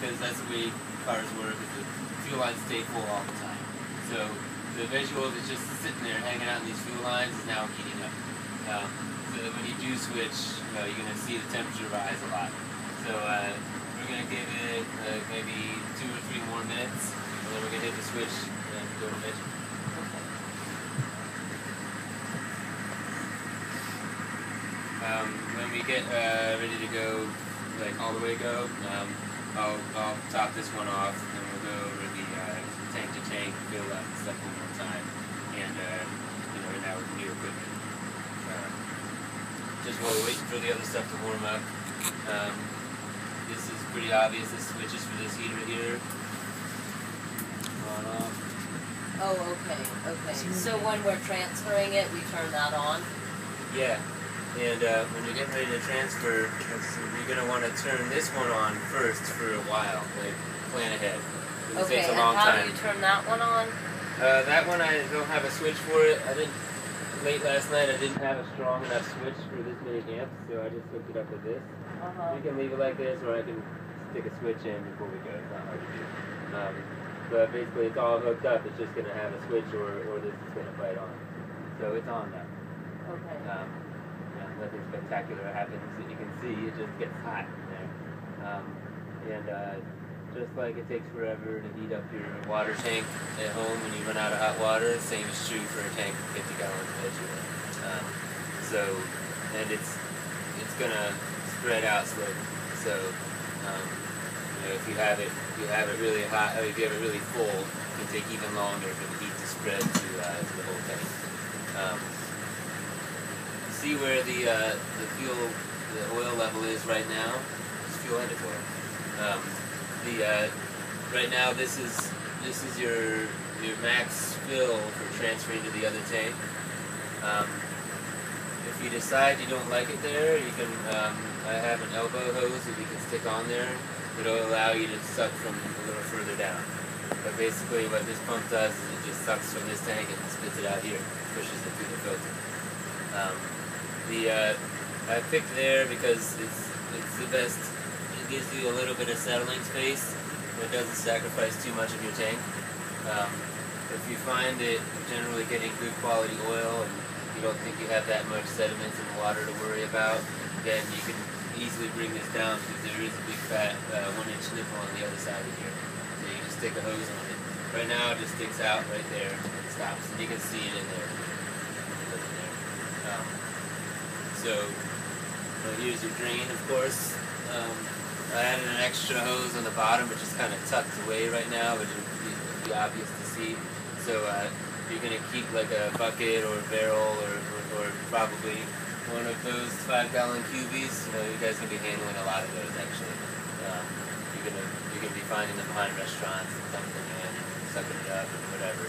because that's the way cars work. The fuel lines stay full all the time. So the vegie oil that's just sitting there hanging out in these fuel lines is now heating up. So that when you do switch, you're going to see the temperature rise a lot. So we're going to give it maybe 2 or 3 more minutes, and then we're going to hit the switch and go to vegie. When we get ready to go, like all the way go, I'll top this one off, and we'll go over the tank to tank, fill up and stuff one more time, and right now with new equipment. Just while we're waiting for the other stuff to warm up, this is pretty obvious. This switches for this heater here. On off. Oh, okay. So when we're transferring it, we turn that on? Yeah. And when you're getting ready to transfer, you're going to want to turn this one on first for a while, like plan ahead. It takes a long time. And how do you turn that one on? That one I don't have a switch for it. Late last night I didn't have a strong enough switch for this many amps, so I just hooked it up with this. You can leave it like this, or I can stick a switch in before we go. It's not hard to do. But basically it's all hooked up. It's just going to have a switch, or this is going to fight on. So it's on now. Okay. Nothing spectacular happens that you can see. It just gets hot in there. Just like it takes forever to heat up your water tank at home when you run out of hot water, same is true for a tank of 50 gallons of vegie oil. And it's gonna spread out slowly. So if you have it really hot, or if you have it really full, it can take even longer for the heat to spread to the whole tank. See where the oil level is right now? It's fuel and oil. Right now this is your max fill for transferring to the other tank. If you decide you don't like it there, you can. I have an elbow hose that you can stick on there. It'll allow you to suck from a little further down. But basically, what this pump does is it just sucks from this tank and spits it out here, pushes it through the filter. I picked there because it's the best. It gives you a little bit of settling space, but it doesn't sacrifice too much of your tank. If you find it generally getting good quality oil and you don't think you have that much sediment in the water to worry about, then you can easily bring this down because there is a big fat 1-inch nipple on the other side of here. So you just stick a hose on it. Right now it just sticks out right there and stops, and you can see it in there. So here's your drain, of course. I added an extra hose on the bottom, which is kind of tucked away right now, which would be obvious to see. So you're going to keep like a bucket or a barrel or probably one of those 5-gallon cubies. You guys can be handling a lot of those actually. You're going to be finding them behind restaurants and dumping them in and sucking it up and whatever.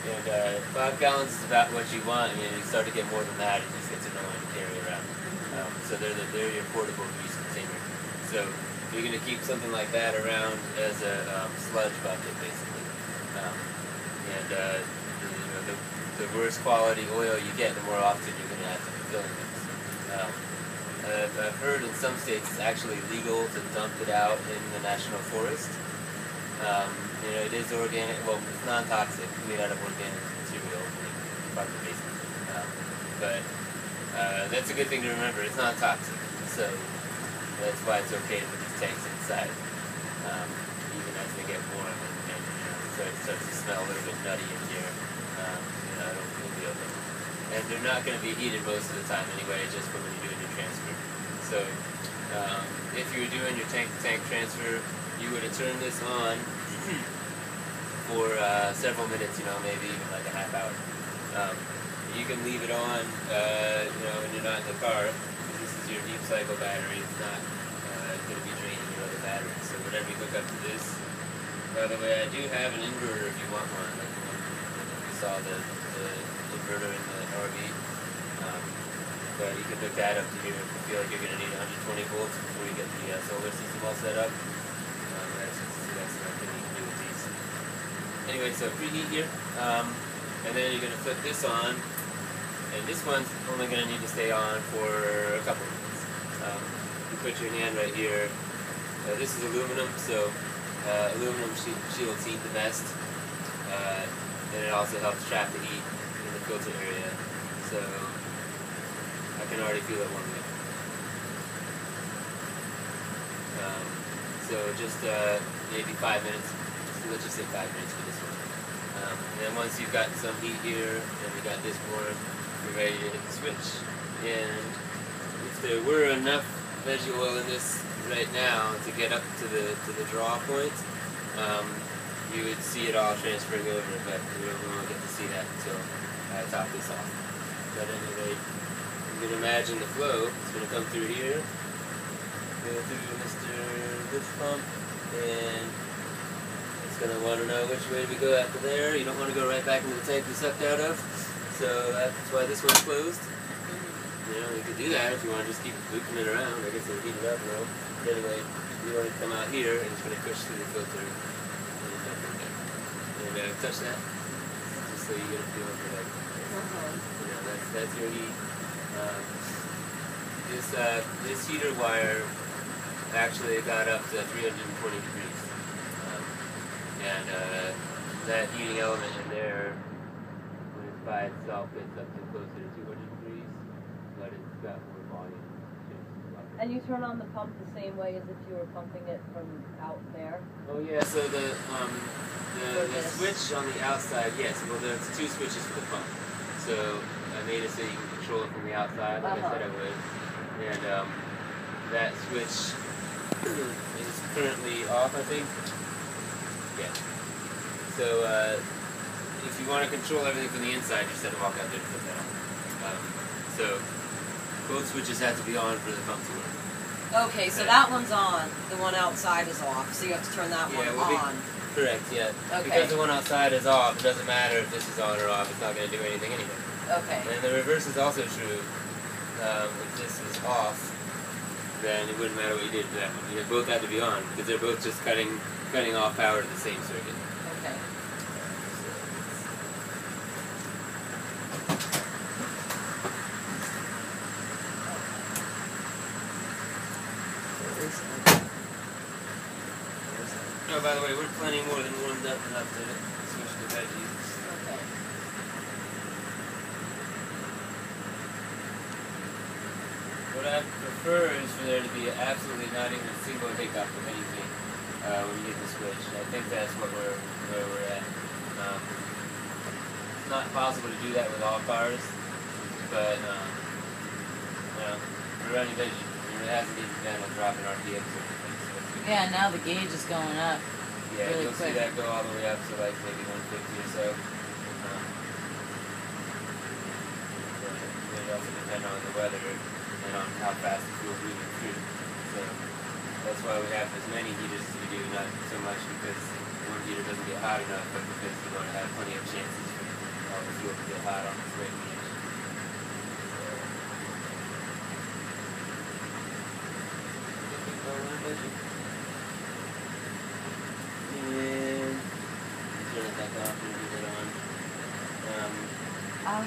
5 gallons is about what you want. I mean, you start to get more than that, it just gets annoying to carry around. So they're your portable grease container. So you're going to keep something like that around as a sludge bucket, basically. The worse quality oil you get, the more often you're going to have to be filling this. I've heard in some states it's actually legal to dump it out in the national forest. It is organic, well, it's non-toxic, made out of organic material, part of the basement. But that's a good thing to remember, it's not toxic, so that's why it's okay to put these tanks inside, even as they get warm and so it starts to smell a little bit nutty in here. It'll be okay. And they're not going to be heated most of the time anyway, just for when you're doing your transfer. So if you were doing your tank-to-tank transfer, you would have turned this on for several minutes, maybe even like a half hour. You can leave it on, when you're not in the car. This is your deep cycle battery. It's not going to be draining your other batteries. So whatever you hook up to this. By the way, I do have an inverter if you want one. Like you saw the inverter in the RV. But you can hook that up to here if you feel like you're going to need 120 volts before you get the solar system all set up. That's nothing you can do with these. Anyway, so preheat here, and then you're going to flip this on, and this one's only going to need to stay on for a couple of minutes. You put your hand right here, This is aluminum, so aluminum shields heat the best, and it also helps trap the heat in the filter area. So I can already feel it warming up. So just maybe 5 minutes. So let's just say 5 minutes for this one. And then once you've got some heat here, and we got this warm, we're ready to hit the switch. And if there were enough veggie oil in this right now to get up to the draw point, you would see it all transferring over, but we won't get to see that until I top this off. But anyway, you can imagine the flow. It's going to come through here, go through Mr. Lift Pump, and it's going to want to know which way we go after there. You don't want to go right back into the tank we sucked out of, so that's why this one's closed. You know, you could do that if you want to just keep looping it around. I guess it'll heat it up, you know. But anyway, you want to come out here, and it's going to push through the filter. And touch that, just so you get a feeling for that. You know, that's your heat. This heater wire actually got up to 320 degrees, and that heating element in there, when it's by itself, gets up to closer to 200 degrees, but it's got more volume. And you turn on the pump the same way as if you were pumping it from out there? Oh yeah, so the switch on the outside, yes, well there's two switches for the pump. So I made it so you can control it from the outside, like I said I would. And that switch is currently off, I think. Yeah. So if you want to control everything from the inside, you just have to walk out there and put that on. So both switches have to be on for the pump to work. Okay, so that one's on. The one outside is off. So you have to turn that one on. Correct, yeah. Okay. Because the one outside is off, it doesn't matter if this is on or off. It's not going to do anything anyway. Okay. And the reverse is also true. If this is off, then it wouldn't matter what you did to that one. They both have to be on because they're both just cutting off power to the same circuit. Okay. Oh, by the way, we're plenty more than warmed up enough to switch to veggies. Okay. What I prefer is for there to be absolutely not even a single hiccup of anything when you hit the switch. I think that's where we're at. It's not possible to do that with all cars, but you know, we're running veggie. It hasn't even been a drop in RPM. Yeah, now the gauge is going up. Yeah, really you'll quick. see that go all the way up to like maybe 150 or so. It also depends on the weather and on how fast the fuel's moving through. So that's why we have as many heaters as we do, not so much because one heater doesn't get hot enough, but because we want to have plenty of chances for all the fuel to get hot on its way to the engine.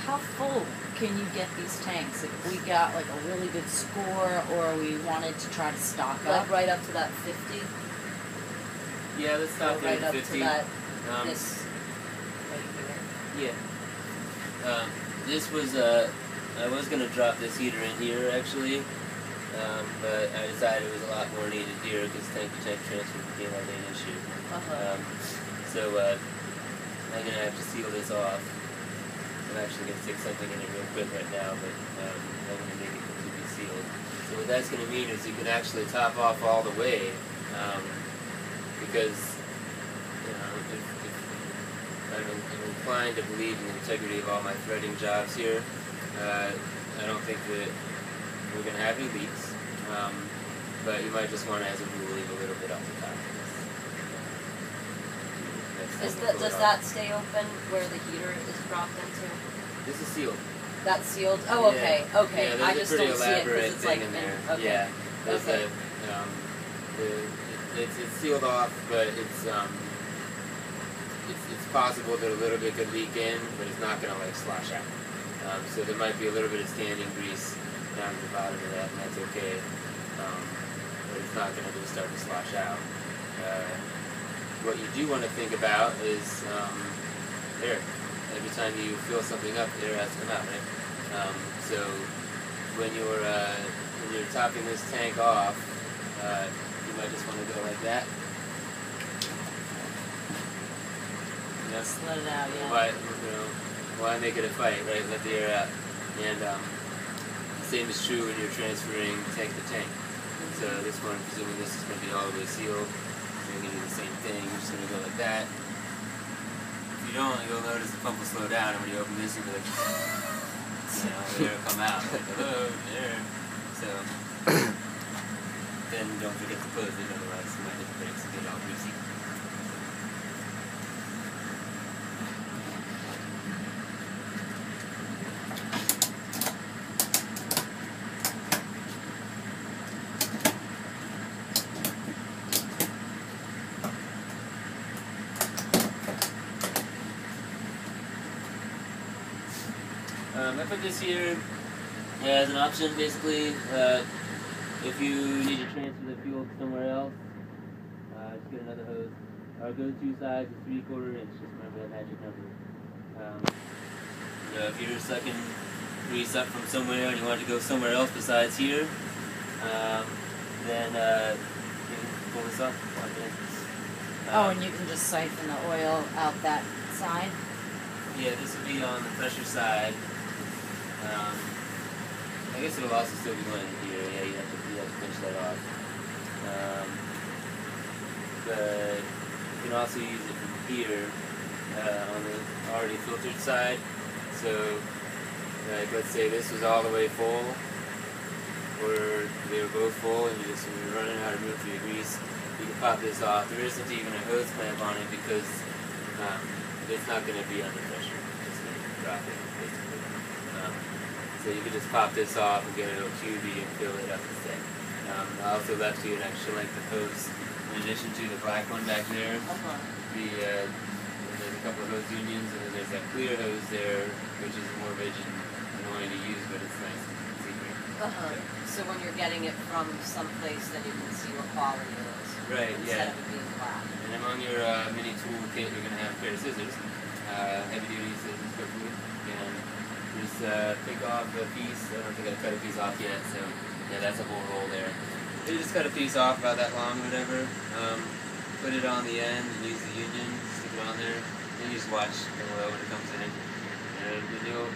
How full can you get these tanks? If we got like a really good score, or we wanted to try to stock up, Like right up to that 50? Yeah, let's stop right at up 50. to that, this right here. Yeah. This was, I was going to drop this heater in here actually, but I decided it was a lot more needed here because tank-to-tank transfer became like an issue. So I'm going to have to seal this off. I'm actually going to stick something in it real quick right now, but I'm going to make it completely sealed. So what that's going to mean is you can actually top off all the way, because you know, if I'm inclined to believe in the integrity of all my threading jobs here. I don't think that we're going to have any leaks, but you might just want to, as a rule, leave a little bit off the top. Does that stay open where the heater is dropped into? This is sealed. That's sealed? Oh, okay, okay. Yeah, I there's just a pretty don't see it elaborate because it's thing like in there. okay. Yeah, there's Okay. it's sealed off, but it's possible that a little bit could leak in, but it's not going to like slosh out. So there might be a little bit of standing grease down at the bottom of that, and that's okay. But it's not going to just start to slosh out. What you do want to think about is air. Every time you fill something up, air has to come out, right? So when you're topping this tank off, you might just want to go like that. Just let it out, yeah. Why make it a fight, right? Let the air out. And the same is true when you're transferring tank to tank. So this one, presuming this is going to be all the way sealed, you're going to do the same thing. You're just going to go like that. If you don't, you'll notice the pump will slow down, and when you open this, you'll be like, the air will come out. Like, hello, air. So then don't forget to close it, otherwise you might hit the brakes and get all greasy. I put this here as an option, basically. If you need to transfer the fuel somewhere else, just get another hose. Our go-to size is 3/4 inch. Just remember that magic number. If you're sucking grease up from somewhere and you want to go somewhere else besides here, then you can pull this up. And you can just siphon the oil out that side? Yeah, this will be on the pressure side. I guess it'll also still be going in here. Yeah, you have to pinch that off. But you can also use it from here on the already filtered side. So, like, let's say this was all the way full, or they were both full, and you're running out of room for your grease. You can pop this off. There isn't even a hose clamp on it because it's not going to be under pressure. It's going to drop it, basically. So you can just pop this off and get a little tubey and fill it up instead. I also left you an extra length of hose in addition to the black one back there. There's a couple of hose unions, and then there's that clear hose there, which is more rigid and annoying to use, but it's nice and secret. So when you're getting it from someplace, then you can see what quality it is. Right, instead yeah. of it being black. And among your mini tool kit, you're going to have a pair of scissors, heavy duty scissors, hopefully. And just pick off a piece. I don't think I cut a piece off yet, so yeah, that's a whole roll there. You just cut a piece off about that long, whatever. Put it on the end and use the union, stick it on there. Then you just watch the oil when it comes in. And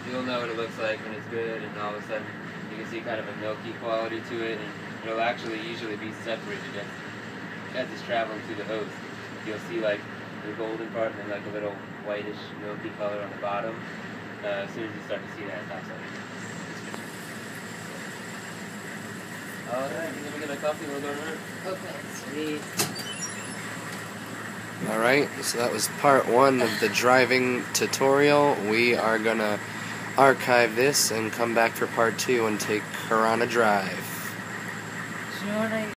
you'll know what it looks like when it's good, and all of a sudden you can see kind of a milky quality to it, and it'll actually usually be separated as it's traveling through the hose. You'll see like the golden part and then like a little whitish milky color on the bottom. As soon as you start to see that, that's it. Alright, I'm gonna get my coffee and we'll go around. Okay, sweet. Alright, so that was part 1 of the driving tutorial. We are gonna archive this and come back for part 2 and take her on a drive. Do you know what